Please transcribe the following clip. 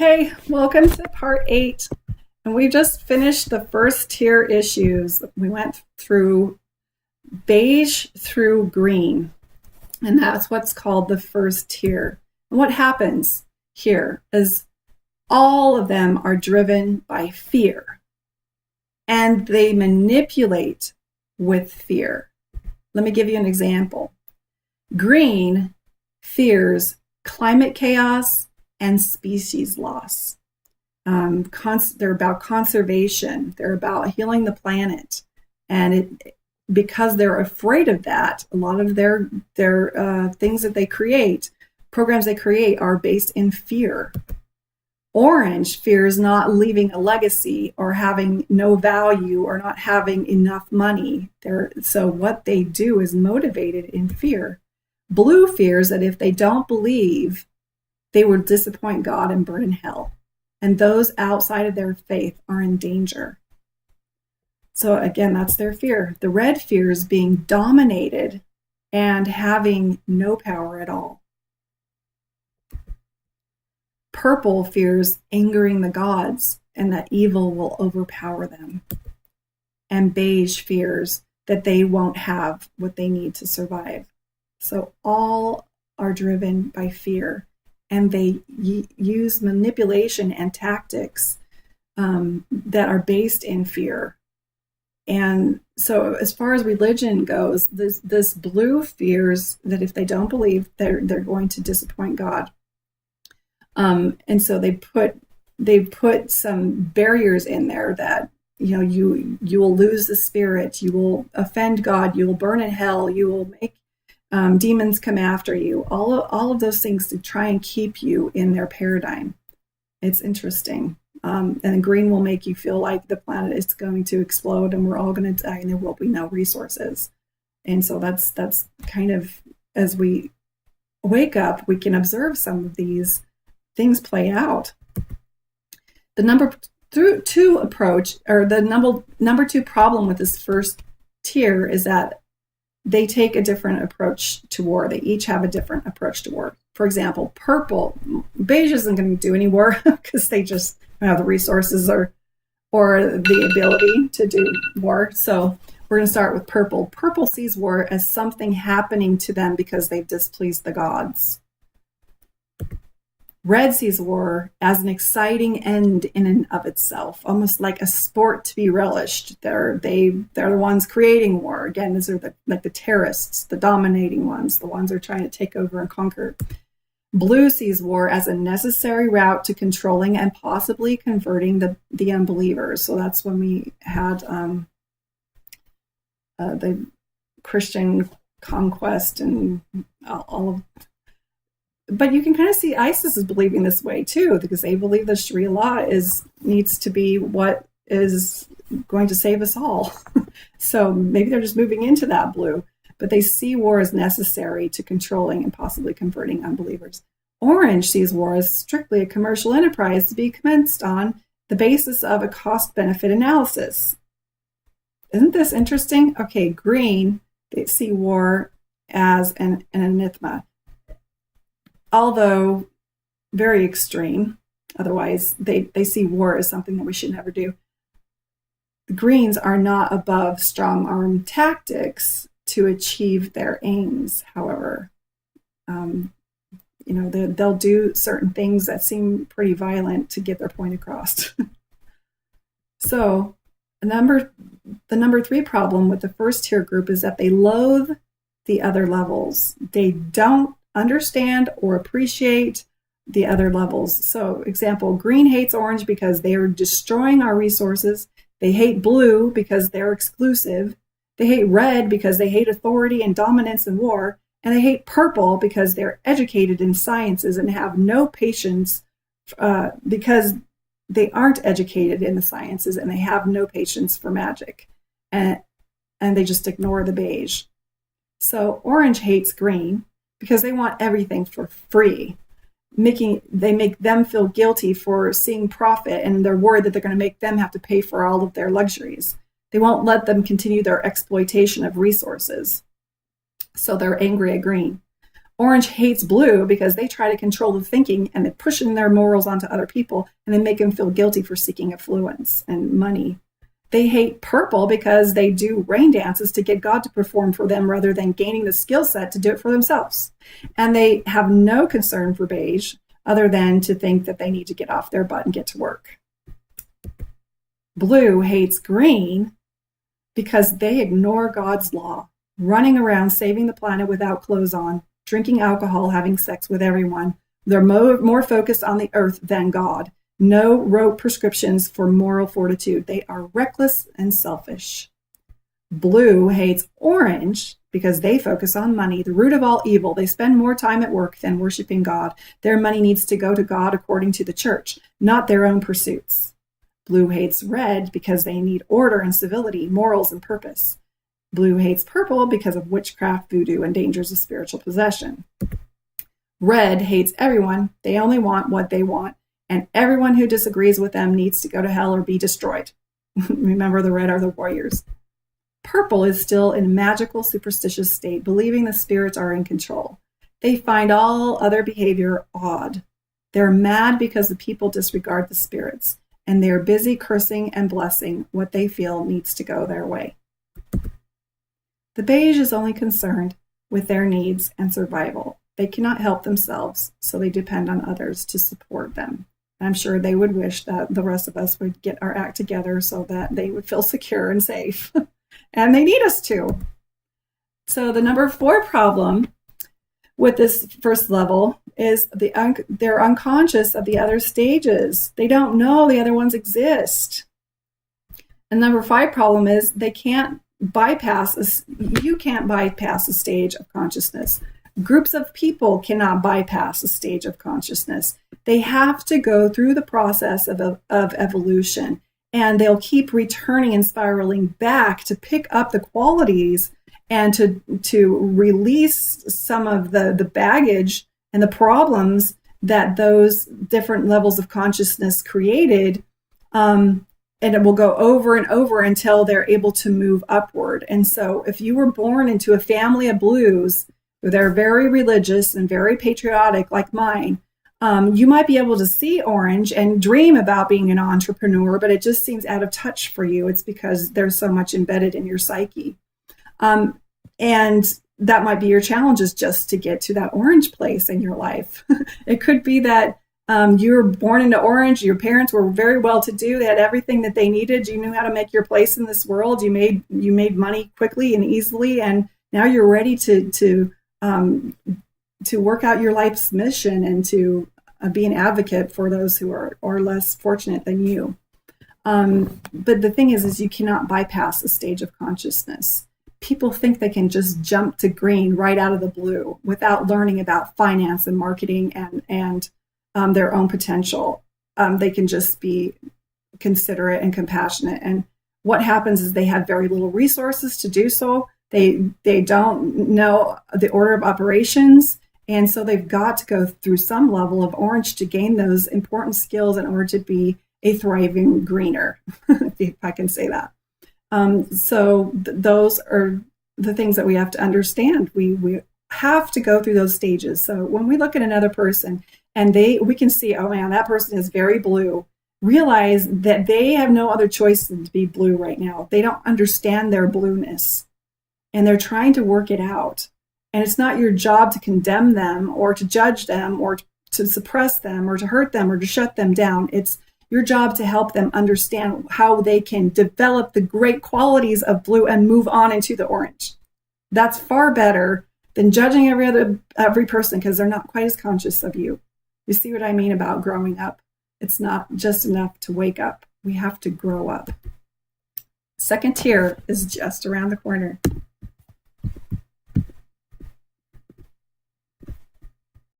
Okay, welcome to part 8. And we just finished the first tier issues. We went through beige through green, and that's what's called the first tier. And what happens here is all of them are driven by fear, and they manipulate with fear. Let me give you an example. Green fears climate chaos and species loss. They're about conservation. They're about healing the planet. And because they're afraid of that, a lot of their things that they create, programs they create, are based in fear. Orange fears not leaving a legacy or having no value or not having enough money. So what they do is motivated in fear. Blue fears that if they don't believe, they will disappoint God and burn in hell. And those outside of their faith are in danger. So again, that's their fear. The red fears being dominated and having no power at all. Purple fears angering the gods and that evil will overpower them. And beige fears that they won't have what they need to survive. So all are driven by fear. And they use manipulation and tactics that are based in fear. And so as far as religion goes, this blue fears that if they don't believe, they're going to disappoint God. And so they put some barriers in there that, you will lose the spirit, you will offend God, you will burn in hell, you will make demons come after you, all of those things to try and keep you in their paradigm. It's interesting. And green will make you feel like the planet is going to explode and we're all going to die and there will be no resources. And so that's kind of, as we wake up, we can observe some of these things play out. The number two approach, or the number two problem with this first tier is that they take a different approach to war. They each have a different approach to war. For example, beige isn't going to do any war because they just don't have the resources or the ability to do war. So we're going to start with purple. Purple sees war as something happening to them because they've displeased the gods. Red sees war as an exciting end in and of itself, almost like a sport to be relished. They're the ones creating war. Again, these are the terrorists, the dominating ones, the ones who are trying to take over and conquer. Blue sees war as a necessary route to controlling and possibly converting the unbelievers. So that's when we had the Christian conquest and all of. But you can kind of see ISIS is believing this way too, because they believe the Sharia law needs to be what is going to save us all. So maybe they're just moving into that blue, but they see war as necessary to controlling and possibly converting unbelievers. Orange sees war as strictly a commercial enterprise to be commenced on the basis of a cost-benefit analysis. Isn't this interesting? Okay, green, they see war as an anathema. Although very extreme, otherwise they see war as something that we should never do. The Greens are not above strong arm tactics to achieve their aims, however. They'll do certain things that seem pretty violent to get their point across. So the number 3 problem with the first tier group is that they loathe the other levels. They don't understand or appreciate the other levels. So example, green hates orange because they are destroying our resources. They hate blue because they're exclusive. They hate red because they hate authority and dominance and war. And they hate purple because they're educated in sciences and have no patience because they aren't educated in the sciences and they have no patience for magic. And they just ignore the beige. So orange hates green because they want everything for free. They make them feel guilty for seeing profit, and they're worried that they're going to make them have to pay for all of their luxuries. They won't let them continue their exploitation of resources. So they're angry at green. Orange hates blue because they try to control the thinking and they push in their morals onto other people and they make them feel guilty for seeking affluence and money. They hate purple because they do rain dances to get God to perform for them rather than gaining the skill set to do it for themselves. And they have no concern for beige other than to think that they need to get off their butt and get to work. Blue hates green because they ignore God's law, running around saving the planet without clothes on, drinking alcohol, having sex with everyone. They're more focused on the earth than God. No rote prescriptions for moral fortitude. They are reckless and selfish. Blue hates orange because they focus on money, the root of all evil. They spend more time at work than worshiping God. Their money needs to go to God according to the church, not their own pursuits. Blue hates red because they need order and civility, morals and purpose. Blue hates purple because of witchcraft, voodoo, and dangers of spiritual possession. Red hates everyone. They only want what they want, and everyone who disagrees with them needs to go to hell or be destroyed. Remember, the red are the warriors. Purple is still in a magical, superstitious state, believing the spirits are in control. They find all other behavior odd. They're mad because the people disregard the spirits, and they're busy cursing and blessing what they feel needs to go their way. The beige is only concerned with their needs and survival. They cannot help themselves, so they depend on others to support them. I'm sure they would wish that the rest of us would get our act together so that they would feel secure and safe. And they need us to. So the number 4 problem with this first level is they're unconscious of the other stages. They don't know the other ones exist. And number 5 problem is you can't bypass a stage of consciousness. Groups of people cannot bypass a stage of consciousness. They have to go through the process of evolution, and they'll keep returning and spiraling back to pick up the qualities and to release some of the baggage and the problems that those different levels of consciousness created. And it will go over and over until they're able to move upward. And so if you were born into a family of blues, they're very religious and very patriotic like mine, you might be able to see orange and dream about being an entrepreneur, but it just seems out of touch for you. It's because there's so much embedded in your psyche. And that might be your challenge, is just to get to that orange place in your life. It could be that you were born into orange. Your parents were very well-to-do. They had everything that they needed. You knew how to make your place in this world. You made money quickly and easily, and now you're ready to work out your life's mission and to be an advocate for those who are less fortunate than you. But the thing is you cannot bypass a stage of consciousness. People think they can just jump to green right out of the blue without learning about finance and marketing and their own potential. They can just be considerate and compassionate. And what happens is they have very little resources to do so. They don't know the order of operations. And so they've got to go through some level of orange to gain those important skills in order to be a thriving greener, if I can say that. Those are the things that we have to understand. We have to go through those stages. So when we look at another person and we can see, oh man, that person is very blue, realize that they have no other choice than to be blue right now. They don't understand their blueness and they're trying to work it out. And it's not your job to condemn them or to judge them or to suppress them or to hurt them or to shut them down. It's your job to help them understand how they can develop the great qualities of blue and move on into the orange. That's far better than judging every person because they're not quite as conscious of you. You see what I mean about growing up? It's not just enough to wake up. We have to grow up. Second tier is just around the corner.